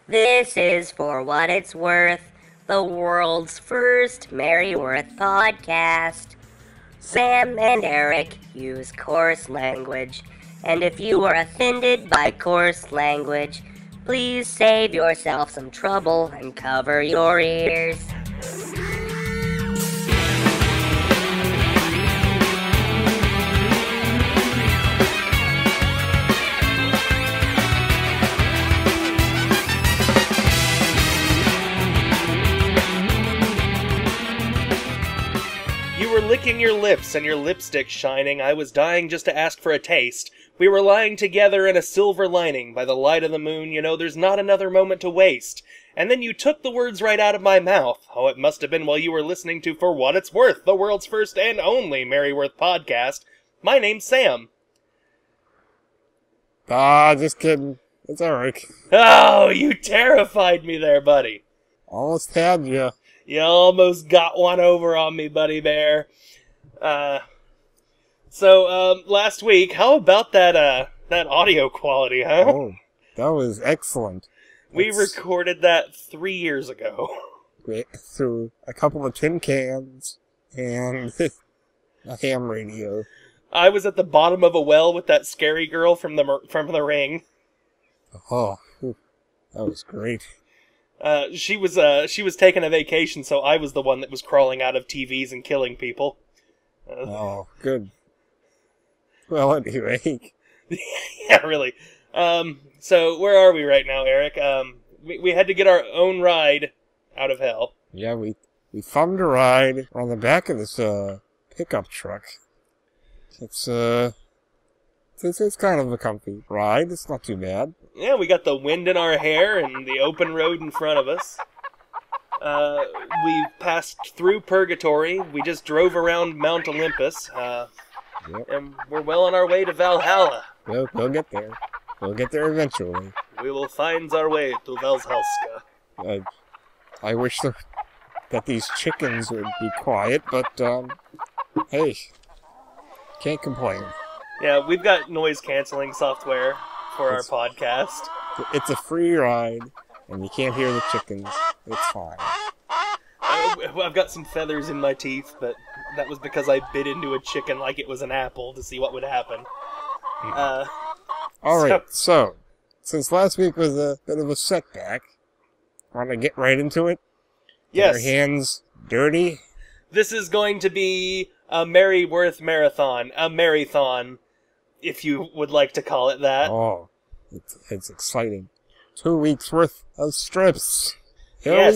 This is For What It's Worth, the world's first Merryworth podcast. Sam and Eric use coarse language, and if you are offended by coarse language, please save yourself some trouble and cover your ears. You were licking your lips and your lipstick shining. I was dying just to ask for a taste. We were lying together in a silver lining by the light of the moon. You know, there's not another moment to waste. And then you took the words right out of my mouth. Oh, it must have been while you were listening to For What It's Worth, the world's first and only Merryworth podcast. My name's Sam. Just kidding. It's Eric. Oh, you terrified me there, buddy. Almost had you. You almost got one over on me, buddy bear. So, last week, how about that audio quality, huh? Oh, that was excellent. We recorded that 3 years ago. Through a couple of tin cans and a ham radio. I was at the bottom of a well with that scary girl from the Ring. Oh, that was great. She was taking a vacation, so I was the one that was crawling out of TVs and killing people. Oh, good. Well, anyway. Yeah, really. So where are we right now, Eric? We had to get our own ride out of hell. Yeah, we found a ride on the back of this pickup truck. It's kind of a comfy ride. It's not too bad. Yeah, we got the wind in our hair and the open road in front of us. We passed through Purgatory. We just drove around Mount Olympus. Yep. And we're well on our way to Valhalla. We'll get there. We'll get there eventually. We will find our way to Valhalla. I wish that these chickens would be quiet, but, hey, can't complain. Yeah, we've got noise-canceling software for our podcast. It's a free ride, and you can't hear the chickens. It's fine. I've got some feathers in my teeth, but that was because I bit into a chicken like it was an apple to see what would happen. Alright, so, since last week was a bit of a setback, want to get right into it? Yes. Get your hands dirty? This is going to be a Merryworth marathon. A marathon, if you would like to call it that. Oh, it's exciting. 2 weeks worth of strips. Yes.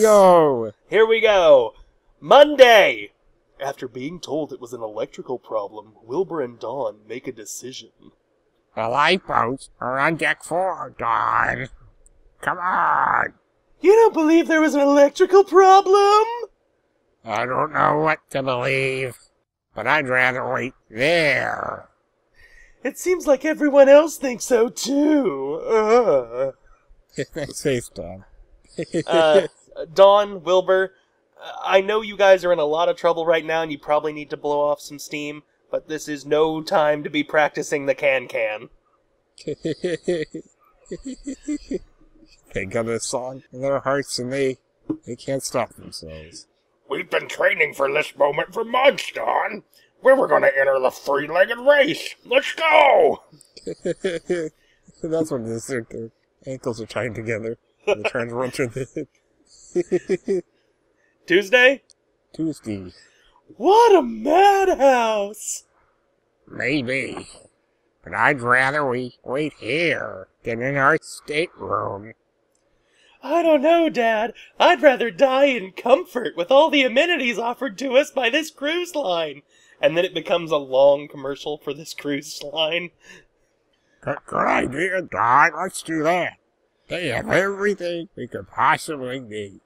Here we go. Monday! After being told it was an electrical problem, Wilbur and Dawn make a decision. The lifeboats are on deck 4, Dawn. Come on. You don't believe there was an electrical problem? I don't know what to believe, but I'd rather wait there. It seems like everyone else thinks so, too. Nice face, Dawn. Dawn, Wilbur, I know you guys are in a lot of trouble right now and you probably need to blow off some steam, but this is no time to be practicing the can-can. They got a song in their hearts and they can't stop themselves. We've been training for this moment for months, Dawn. We were going to enter the three-legged race. Let's go! That's what it is. Their ankles are tied together. They're trying to run through the... Tuesday? Tuesday. What a madhouse! Maybe. But I'd rather we wait here than in our stateroom. I don't know, Dad. I'd rather die in comfort with all the amenities offered to us by this cruise line. And then it becomes a long commercial for this cruise line. Good idea, Don. Let's do that. They have everything we could possibly need.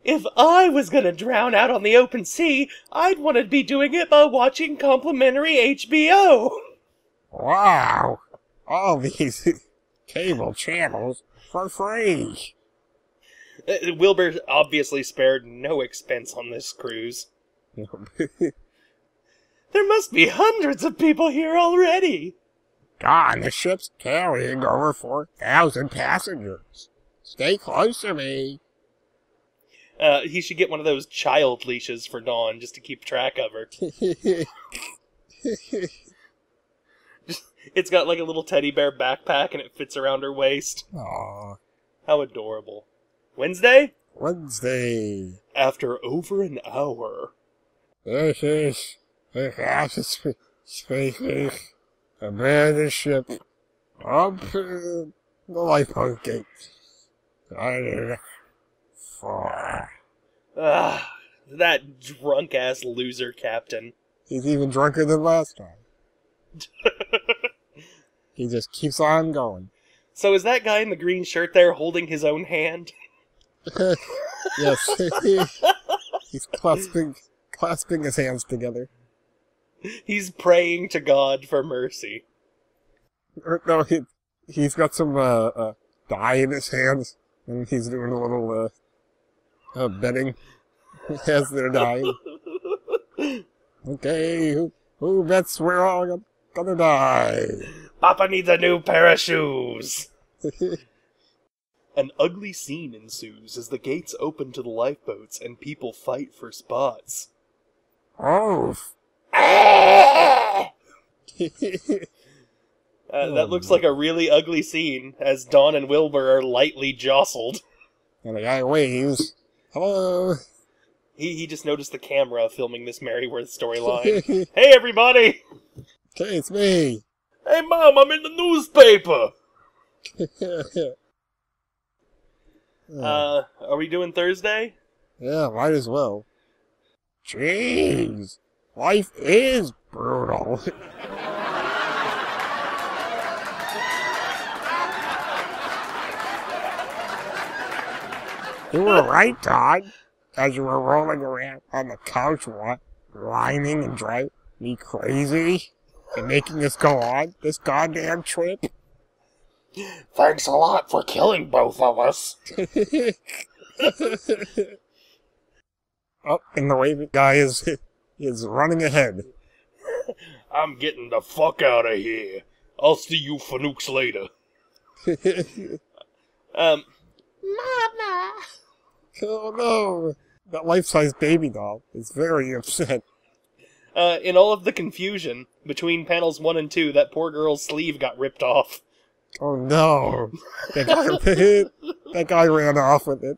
If I was gonna drown out on the open sea, I'd want to be doing it by watching complimentary HBO. Wow. All these cable channels for free. Wilbur obviously spared no expense on this cruise. There must be hundreds of people here already. Don, the ship's carrying over 4,000 passengers. Stay close to me. He should get one of those child leashes for Dawn just to keep track of her. It's got like a little teddy bear backpack and it fits around her waist. Aww. How adorable. Wednesday? Wednesday. After over an hour. This is the fastest species. Abandoned ship. Up to the lifeboat gate. That drunk-ass loser captain. He's even drunker than last time. He just keeps on going. So is that guy in the green shirt there holding his own hand? Yes. He's clasping his hands together. He's praying to God for mercy. No, he's got some dye in his hands, and he's doing a little betting as they're dying. Okay, who bets we're all gonna die? Papa needs a new pair of shoes! An ugly scene ensues as the gates open to the lifeboats and people fight for spots. Oh! That looks like a really ugly scene as Dawn and Wilbur are lightly jostled. And the guy waves. Hello! He just noticed the camera filming this Merryworth storyline. Hey, everybody! Okay, it's me! Hey, Mom, I'm in the newspaper! Are we doing Thursday? Yeah, might as well. Jeez! Life is brutal. You were right, Todd. As you were rolling around on the couch, whining and driving me crazy, and making us go on this goddamn trip. Thanks a lot for killing both of us. Oh, and the waving guy is running ahead. I'm getting the fuck out of here. I'll see you fanooks later. Mama! Oh no! That life-size baby doll is very upset. In all of the confusion, between panels 1 and 2, that poor girl's sleeve got ripped off. Oh no! That guy ran off with it.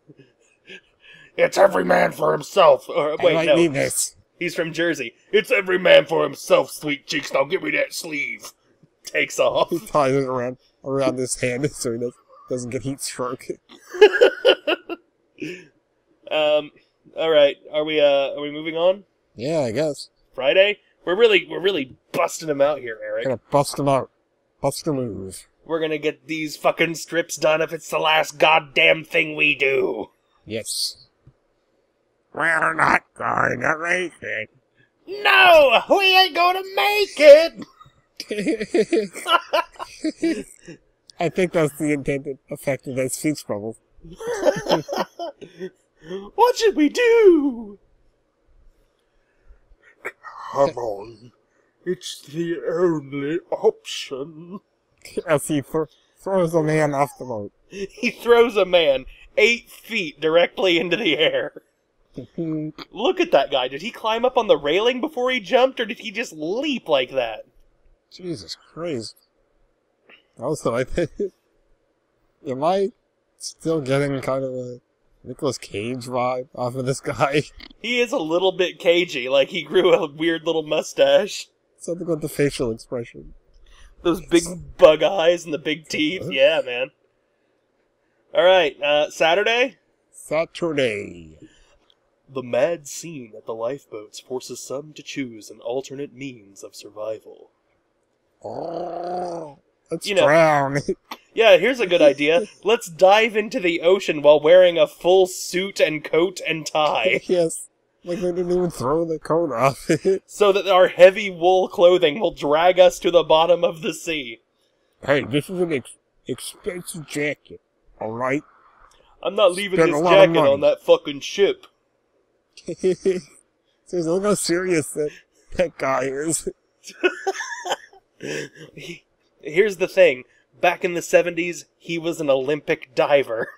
It's every man for himself. Wait, I no. need this. He's from Jersey. It's every man for himself, sweet cheeks. Now give me that sleeve. Takes off. He ties it around his hand so he doesn't get heat stroke. Alright, are we moving on? Yeah, I guess. Friday? We're really busting him out here, Eric. Gonna bust him out. Bust a move. We're gonna get these fucking strips done if it's the last goddamn thing we do. Yes. We're not going to make it. No, we ain't gonna make it. I think that's the intended effect of that speech bubble. What should we do? Come on. It's the only option. As he throws a man off the boat. He throws a man 8 feet directly into the air. Look at that guy. Did he climb up on the railing before he jumped, or did he just leap like that? Jesus Christ. Also, I think... Am I still getting kind of a Nicolas Cage vibe off of this guy? He is a little bit cagey, like he grew a weird little mustache. Something with the facial expression. Those big bug eyes and the big teeth. Yeah, man. Alright, Saturday? Saturday. The mad scene at the lifeboats forces some to choose an alternate means of survival. Oh, let's You know- drown. Yeah, here's a good idea. Let's dive into the ocean while wearing a full suit and coat and tie, Yes. Like they didn't even throw the coat off. so that our heavy wool clothing will drag us to the bottom of the sea. Hey, this is an expensive jacket, alright? I'm not leaving Spent a this lot of jacket money. on that fucking ship. So look how serious that guy is. Here's the thing. Back in the 70s, he was an Olympic diver.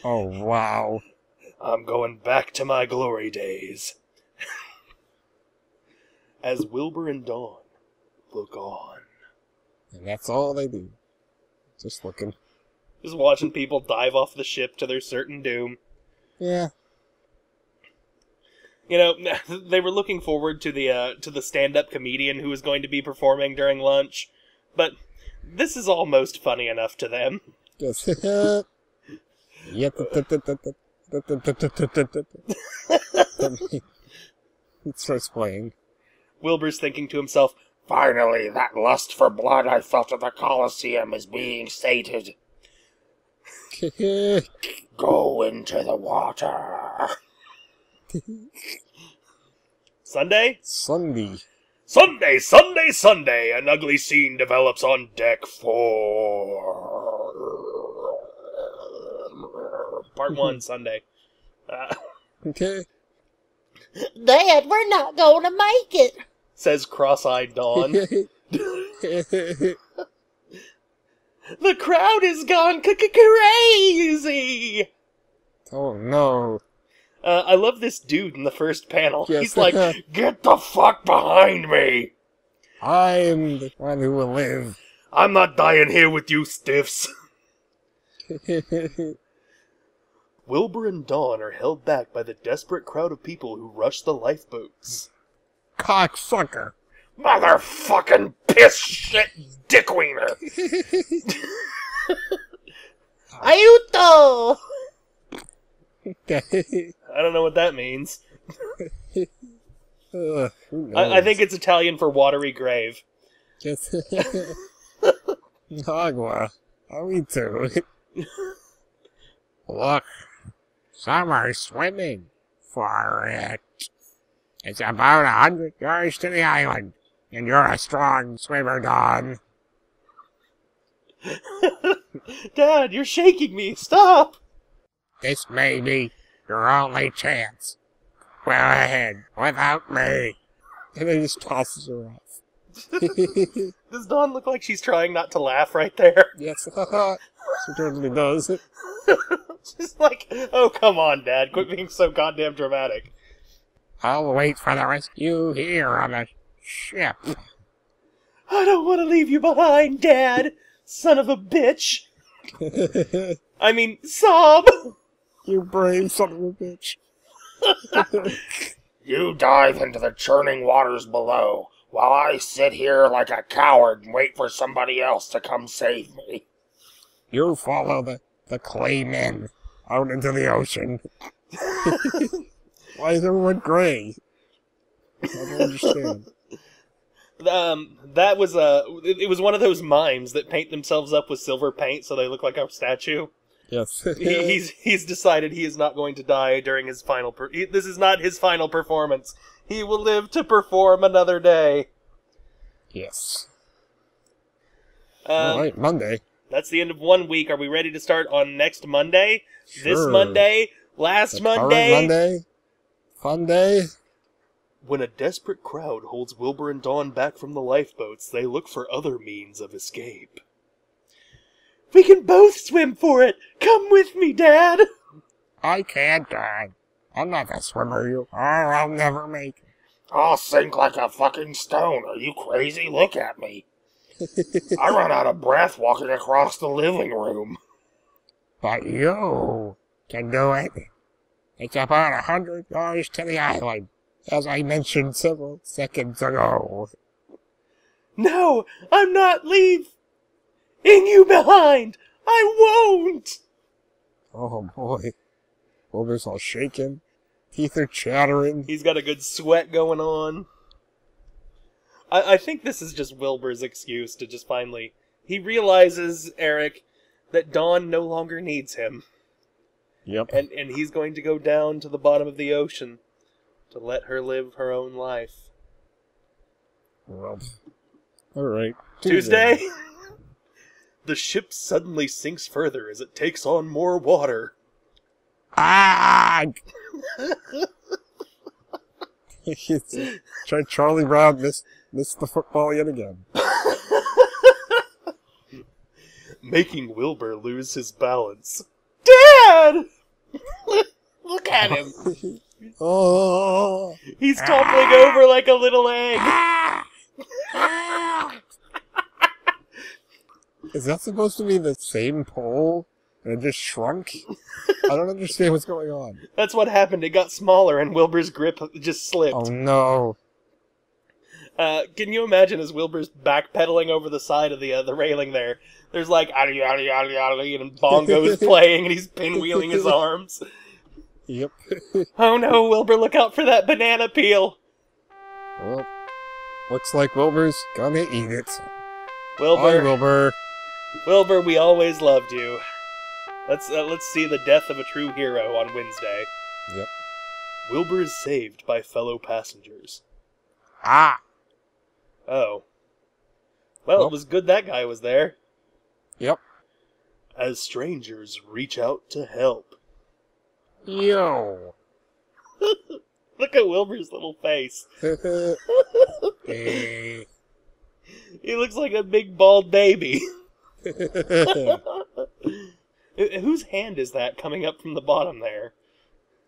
Oh, wow. I'm going back to my glory days. As Wilbur and Dawn look on. And that's all they do. Just looking. Just watching people dive off the ship to their certain doom. Yeah. You know, they were looking forward to the stand-up comedian who was going to be performing during lunch, but this is almost funny enough to them. Just it starts playing. Wilbur's thinking to himself, Finally, that lust for blood I felt at the Colosseum is being sated. Go into the water. Sunday? Sunday. Sunday, Sunday, Sunday! An ugly scene develops on deck 4. Part 1, Sunday. Okay. Dad, we're not going to make it. Says cross-eyed Dawn. The crowd is gone crazy! Oh, no. I love this dude in the first panel. Yes. He's like, Get the fuck behind me! I'm the one who will live. I'm not dying here with you stiffs. Wilbur and Dawn are held back by the desperate crowd of people who rush the lifeboats. Cocksucker. Motherfucking piss shit dickwiener! Ayuto! I don't know what that means. Who knows? I think it's Italian for watery grave. Just Agua. Are we too? Look, some are swimming for it. It's about 100 yards to the island, and you're a strong swimmer, Dawn. Dad, you're shaking me. Stop! This may be your only chance. Well ahead, without me. And then he just tosses her off. Does Dawn look like she's trying not to laugh right there? Yes, she totally does. She's like, oh, come on, Dad. Quit being so goddamn dramatic. I'll wait for the rescue here on the ship. I don't want to leave you behind, Dad. Son of a bitch. I mean, sob. You brave son of a bitch. You dive into the churning waters below, while I sit here like a coward and wait for somebody else to come save me. You follow the clay men out into the ocean. Why is everyone gray? I don't understand. That was it was one of those mimes that paint themselves up with silver paint so they look like a statue. Yes. He's decided he is not going to die during his final. This is not his final performance. He will live to perform another day. Yes. All right, Monday. That's the end of 1 week. Are we ready to start on next Monday? Sure. This Monday? Last Monday? Monday? Fun day? When a desperate crowd holds Wilbur and Dawn back from the lifeboats, they look for other means of escape. We can both swim for it! Come with me, Dad! I can't, Dad. I'm not the swimmer you are. I'll never make it. I'll sink like a fucking stone. Are you crazy? Look at me. I run out of breath walking across the living room. But you can do it. It's about 100 yards to the island, as I mentioned several seconds ago. No, I'm not leaving you behind! I won't! Oh boy. Wilbur's all shaking. Teeth are chattering. He's got a good sweat going on. I think this is just Wilbur's excuse to just finally... He realizes, Eric, that Dawn no longer needs him. Yep. And he's going to go down to the bottom of the ocean to let her live her own life. Well, alright. Tuesday? The ship suddenly sinks further as it takes on more water. Ah! Charlie Brown missed the football yet again. Making Wilbur lose his balance. Dad! Look at him. Oh. He's toppling over like a little egg. Is that supposed to be the same pole? And it just shrunk? I don't understand what's going on. That's what happened. It got smaller and Wilbur's grip just slipped. Oh no. Can you imagine as Wilbur's backpedaling over the side of the railing there? There's like, and bongos playing and he's pinwheeling his arms. Yep. Oh no, Wilbur, look out for that banana peel. Well, looks like Wilbur's gonna eat it. Wilbur. Bye, Wilbur. Wilbur, we always loved you. Let's see the death of a true hero on Wednesday. Yep. Wilbur is saved by fellow passengers. Ah! Oh. Well, it was good that guy was there. Yep. As strangers reach out to help. Yo! Look at Wilbur's little face. Hey. He looks like a big bald baby. Whose hand is that coming up from the bottom there?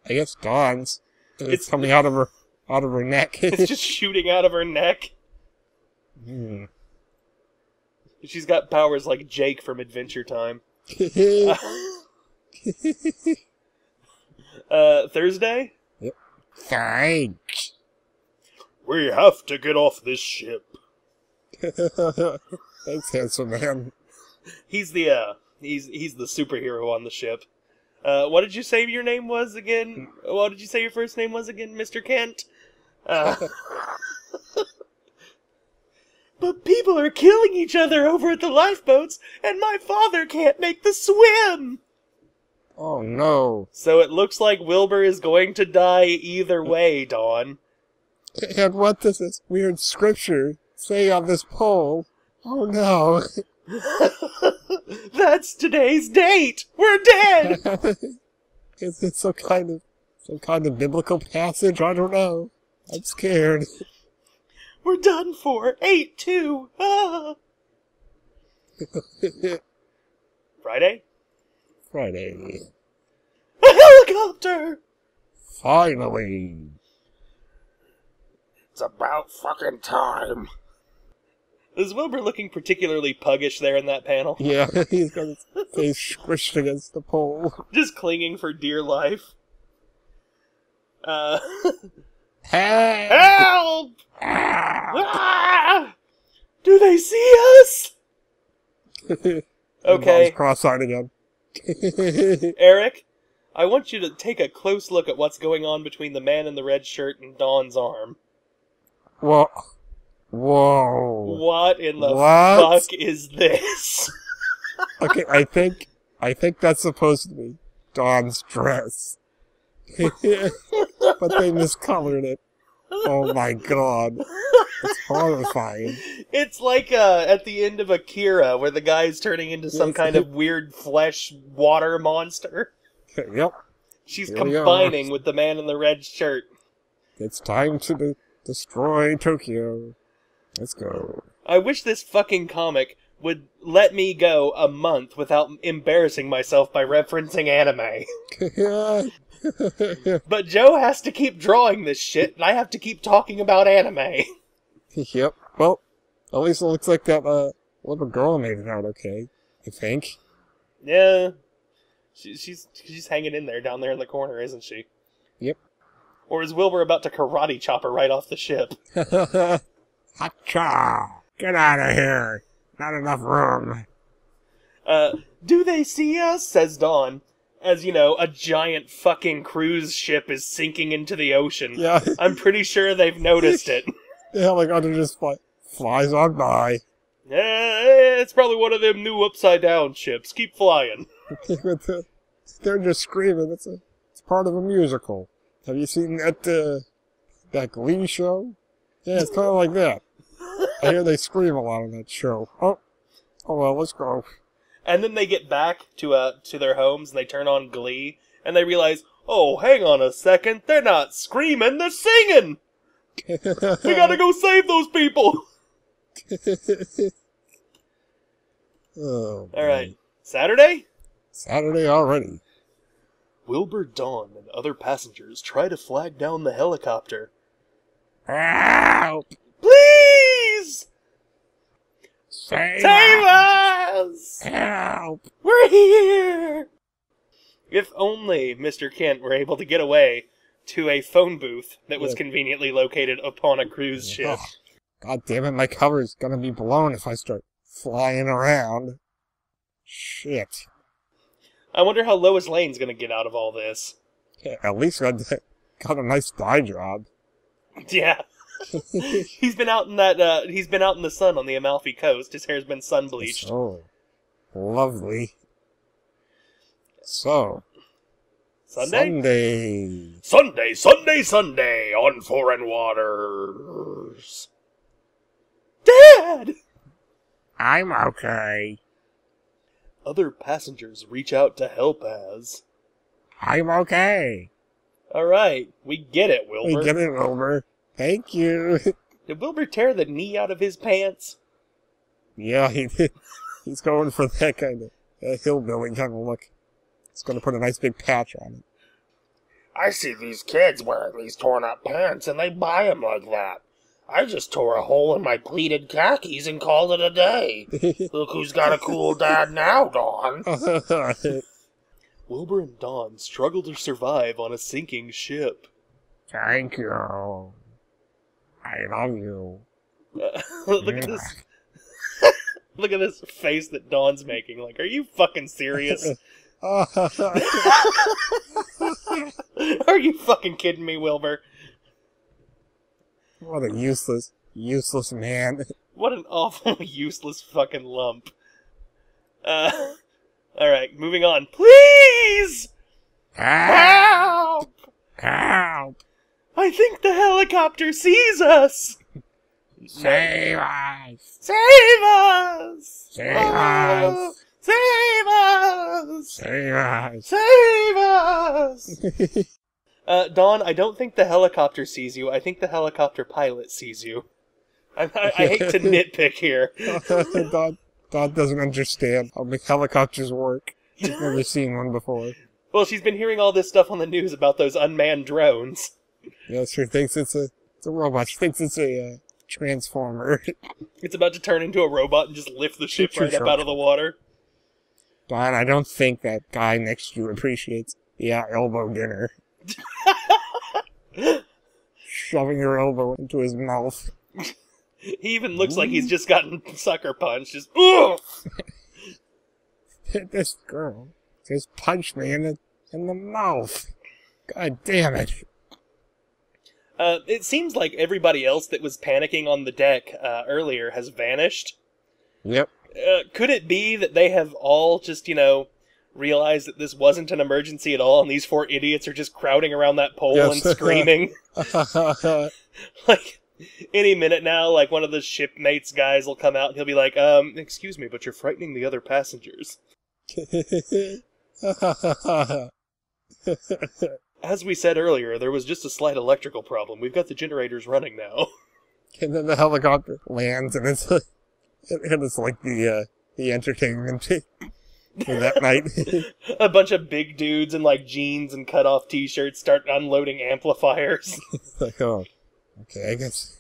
I guess Dawn's. It's coming out of her neck. It's just shooting out of her neck. Hmm. She's got powers like Jake from Adventure Time. Thursday? Yep. Thanks. We have to get off this ship. Thanks, handsome man. He's the superhero on the ship. What did you say your name was again? What did you say your first name was again, Mr. Kent? But people are killing each other over at the lifeboats, and my father can't make the swim! Oh no. So it looks like Wilbur is going to die either way, Dawn. And what does this weird scripture say on this pole? Oh no. That's today's date! We're dead! Is it some kind of biblical passage? I don't know. I'm scared. We're done for. 8-2. Ah. Friday? Friday. A helicopter! Finally. It's about fucking time. Is Wilbur looking particularly puggish there in that panel? Yeah, he's got his face squished against the pole. Just clinging for dear life. Hey! Help! Ah! Do they see us? Okay. Mom's cross-eyed again. Eric, I want you to take a close look at what's going on between the man in the red shirt and Dawn's arm. Whoa. Whoa. What in the What? fuck is this? Okay, I think that's supposed to be Dawn's dress. But they miscolored it. Oh my god. It's horrifying. It's like at the end of Akira, where the guy's turning into some kind of weird flesh water monster. Yep. She's Here we combining are. with the man in the red shirt. It's time to destroy Tokyo. Let's go. I wish this fucking comic would let me go a month without embarrassing myself by referencing anime. But Joe has to keep drawing this shit, and I have to keep talking about anime. Yep. Well, at least it looks like that little girl made it out okay, I think. Yeah. She's hanging in there down there in the corner, isn't she? Yep. Or is Wilbur about to karate chop her right off the ship? Hacha! Get out of here! Not enough room. Do they see us? Says Dawn. As, you know, a giant fucking cruise ship is sinking into the ocean. Yeah. I'm pretty sure they've noticed it. The helicopter just flies on by. It's probably one of them new upside-down ships. Keep flying. They're just screaming. It's part of a musical. Have you seen that Glee show? Yeah, it's kind of like that. I hear they scream a lot on that show. Oh well, let's go. And then they get back to their homes and they turn on Glee and they realize, oh, hang on a second, they're not screaming, they're singing. We gotta go save those people. Oh, all right, Saturday. Saturday already. Wilbur, Dawn, and other passengers try to flag down the helicopter. Help! Please! Save us! Help! We're here! If only Mr. Kent were able to get away to a phone booth that was conveniently located upon a cruise ship. Oh, God damn it, my cover's gonna be blown if I start flying around. Shit. I wonder how Lois Lane's gonna get out of all this. Yeah, at least I got a nice dye job. Yeah. He's been out in that, he's been out in the sun on the Amalfi Coast. His hair's been sun bleached. Oh, lovely. So, Sunday? Sunday on foreign waters. Dad! I'm okay. Other passengers reach out to help as... I'm okay. Alright, we get it, Wilbur. We get it, Wilbur. Thank you. Did Wilbur tear the knee out of his pants? Yeah, he did. He's going for that kind of hillbilly kind of look. He's going to put a nice big patch on it. I see these kids wearing these torn up pants and they buy them like that. I just tore a hole in my pleated khakis and called it a day. Look who's got a cool dad now, Dawn. Wilbur and Dawn struggle to survive on a sinking ship. Thank you. I love you. Look at this. Look at this face that Dawn's making. Like, are you fucking serious? Are you fucking kidding me, Wilbur? What a useless man. What an awful, useless fucking lump. Alright, moving on. Please! Help! Help! I think the helicopter sees us! Save us! Save us! Save us! Save us! Save us! Save us! Dawn, I don't think the helicopter sees you. I think the helicopter pilot sees you. I hate to nitpick here. Dawn doesn't understand how helicopters work. She's never seen one before. Well, she's been hearing all this stuff on the news about those unmanned drones. Yeah, she thinks it's a robot. She thinks it's a transformer. It's about to turn into a robot and just lift the ship right up out of the water. Dawn, I don't think that guy next to you appreciates the elbow dinner. Shoving your elbow into his mouth. He even looks like he's just gotten sucker punched. Just, ugh! This girl just punched me in the mouth. God damn it. It seems like everybody else that was panicking on the deck earlier has vanished. Yep. Could it be that they have all just, realized that this wasn't an emergency at all, and these four idiots are just crowding around that pole and screaming? Like, any minute now, like, one of the shipmates guys will come out and he'll be like, excuse me, but you're frightening the other passengers. As we said earlier, there was just a slight electrical problem. We've got the generators running now. And then the helicopter lands, and it's like the entertainment for that night. A bunch of big dudes in like jeans and cut-off t-shirts start unloading amplifiers. It's like, oh, okay, I guess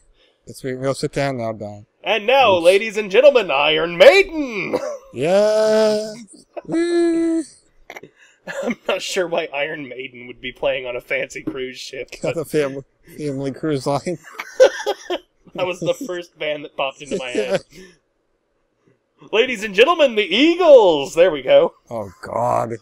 we can go sit down now, Don. And now, ladies and gentlemen, Iron Maiden! Yeah! I'm not sure why Iron Maiden would be playing on a fancy cruise ship. Got a family cruise line. That was the first band that popped into my head. Ladies and gentlemen, the Eagles! There we go. Oh, God.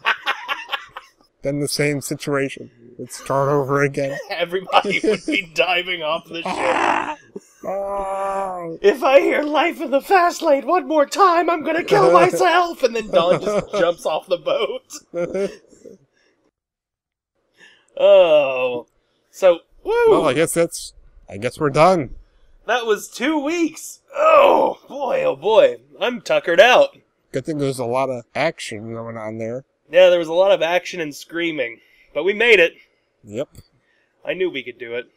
Then the same situation. Let's start over again. Everybody would be diving off the ship. Oh. If I hear Life in the Fast Lane one more time, I'm gonna kill myself! And then Dawn just jumps off the boat. Oh. So, woo! Well, I guess we're done. That was 2 weeks! Oh boy. I'm tuckered out. Good thing there's a lot of action going on there. Yeah, there was a lot of action and screaming. But we made it. Yep. I knew we could do it.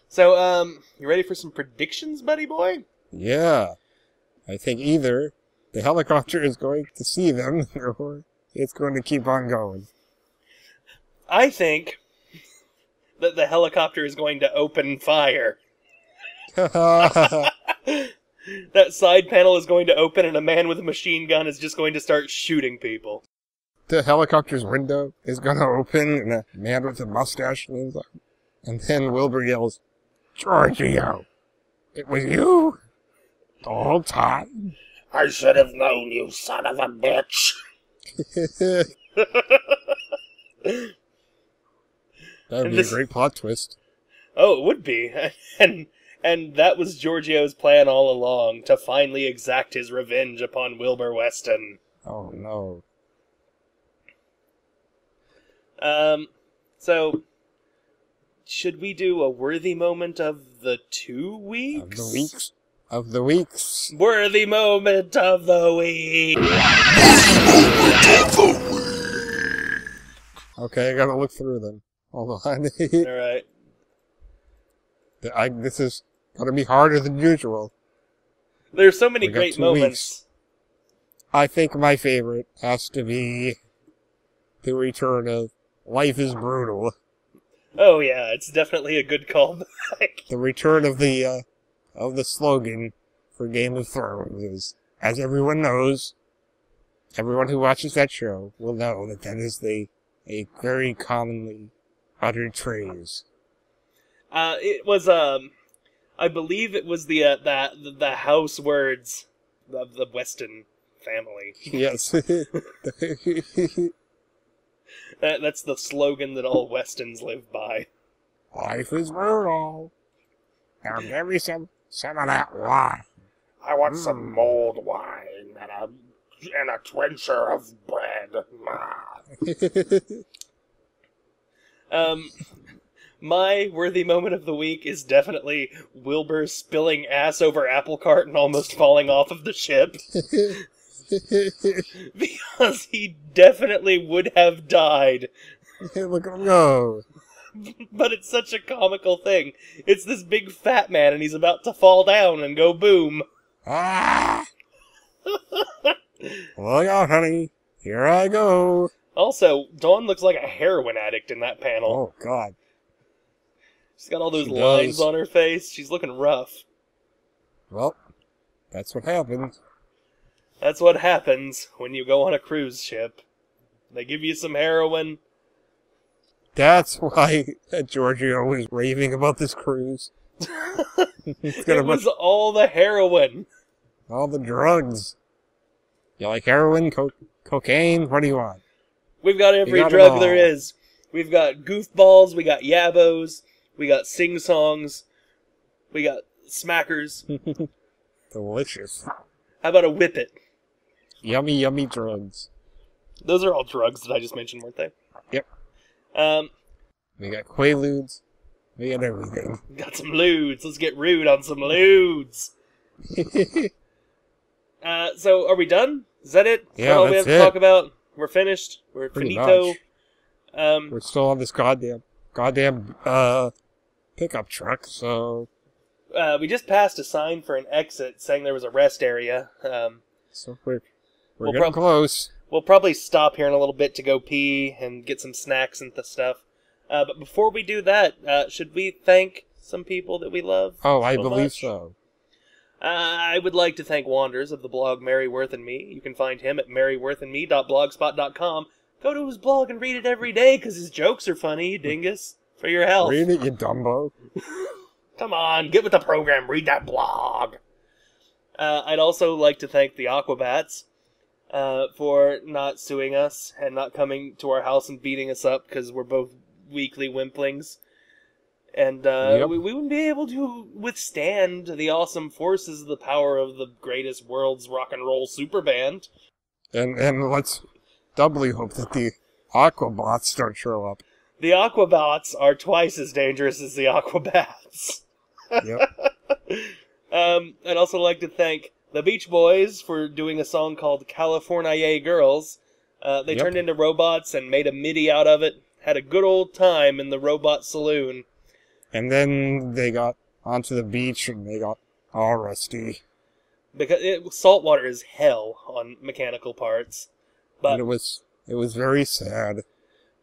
So, you ready for some predictions, buddy boy? Yeah. I think either the helicopter is going to see them, or it's going to keep on going. I think that the helicopter is going to open fire. That side panel is going to open and a man with a machine gun is just going to start shooting people. The helicopter's window is gonna open and a man with a mustache leans up. And then Wilbur yells, Giorgio, it was you the whole time? I should have known, you son of a bitch. That'd be a great plot twist. Oh, it would be. And that was Giorgio's plan all along, to finally exact his revenge upon Wilbur Weston. Oh, no. So, should we do a worthy moment of the 2 weeks? Of the weeks. Worthy moment of the week! Okay, I gotta look through them. Hold on. Alright. This is gonna be harder than usual. There's so many We got great 2 moments. weeks. I think my favorite has to be the return of Life is Brutal. Oh yeah, it's definitely a good callback. The return of the slogan for Game of Thrones is, as everyone knows, everyone who watches that show will know that is a very commonly uttered phrase. It was, I believe it was the house words of the Weston family. Yes. That's the slogan that all Westons live by. Life is brutal. Now give me some of that wine. I want some mulled wine and a trencher of bread. My worthy moment of the week is definitely Wilbur spilling ass over apple cart and almost falling off of the ship. Because he definitely would have died. Look at him go. But it's such a comical thing. It's this big fat man and he's about to fall down and go boom. Ah! Look out, honey. Here I go. Also, Dawn looks like a heroin addict in that panel. Oh, God. She's got all those She lines does. on her face. She's looking rough. Well, that's what happened. That's what happens when you go on a cruise ship. They give you some heroin. That's why Giorgio was raving about this cruise. It was all the heroin. All the drugs. You like heroin, cocaine? What do you want? We've got every got 'em drug all. there is. We've got goofballs, we got yabos, we got sing-songs, we got smackers. Delicious. How about a whippet? Yummy, yummy drugs. Those are all drugs that I just mentioned, weren't they? Yep. Um, We got Quaaludes. We got everything. got some lewds. Let's get rude on some lewds. So, are we done? Is that it? Is Yeah, that all we have that's to it. talk about? We're finished? We're Pretty finito? much. We're still on this goddamn pickup truck, so We just passed a sign for an exit saying there was a rest area. we're We'll getting close. We'll probably stop here in a little bit to go pee and get some snacks and stuff. But before we do that, should we thank some people that we love? Oh, I so believe much? so. I would like to thank Wanders of the blog Mary Worth and Me. You can find him at maryworthandme.blogspot.com. Go to his blog and read it every day because his jokes are funny, you dingus. For your health. Read it, you Dumbo. Come on, get with the program. Read that blog. I'd also like to thank the Aquabats for not suing us and not coming to our house and beating us up because we're both weakly wimplings. And Yep. we wouldn't be able to withstand the awesome forces of the power of the greatest world's rock and roll super band. And let's doubly hope that the Aquabots don't show up. The Aquabats are twice as dangerous as the Aquabats. Yep. I'd also like to thank the Beach Boys for doing a song called California Girls. They Yep. turned into robots and made a MIDI out of it. Had a good old time in the robot saloon. And then they got onto the beach and they got all rusty. Because saltwater is hell on mechanical parts. And it was very sad.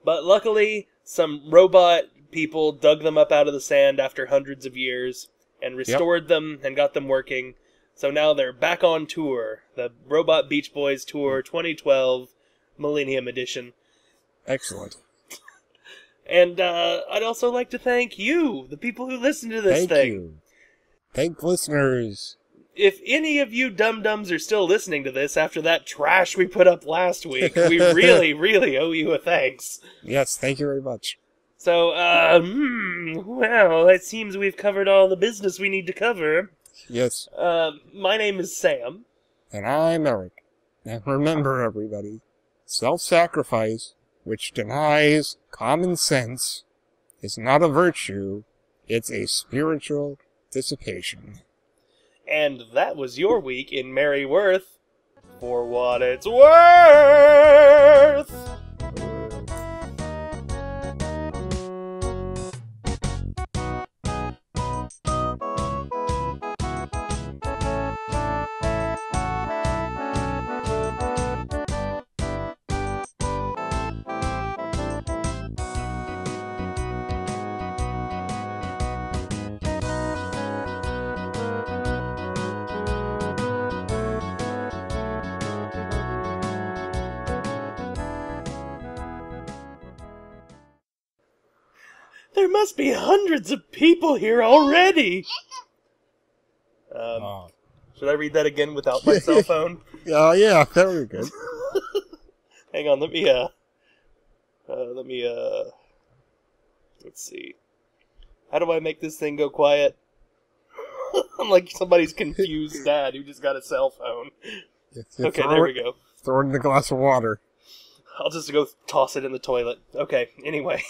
But luckily, some robot people dug them up out of the sand after hundreds of years and restored them and got them working. So now they're back on tour. The Robot Beach Boys Tour 2012 Millennium Edition. Excellent. And I'd also like to thank you, the people who listen to this thing. Thank you. Thank listeners. If any of you dum-dums are still listening to this after that trash we put up last week, we really, really owe you a thanks. Yes, thank you very much. So, well, it seems we've covered all the business we need to cover. Yes. My name is Sam. And I'm Eric. And remember, everybody, self-sacrifice, which denies common sense, is not a virtue, it's a spiritual dissipation. And that was your week in Merry Worth. For what it's worth! There must be hundreds of people here already! Should I read that again without my cell phone? Yeah, very good. Hang on, let's see. How do I make this thing go quiet? I'm like somebody's confused dad who just got a cell phone. Okay, there we go. Throw it in a glass of water. I'll just go toss it in the toilet. Okay, anyway.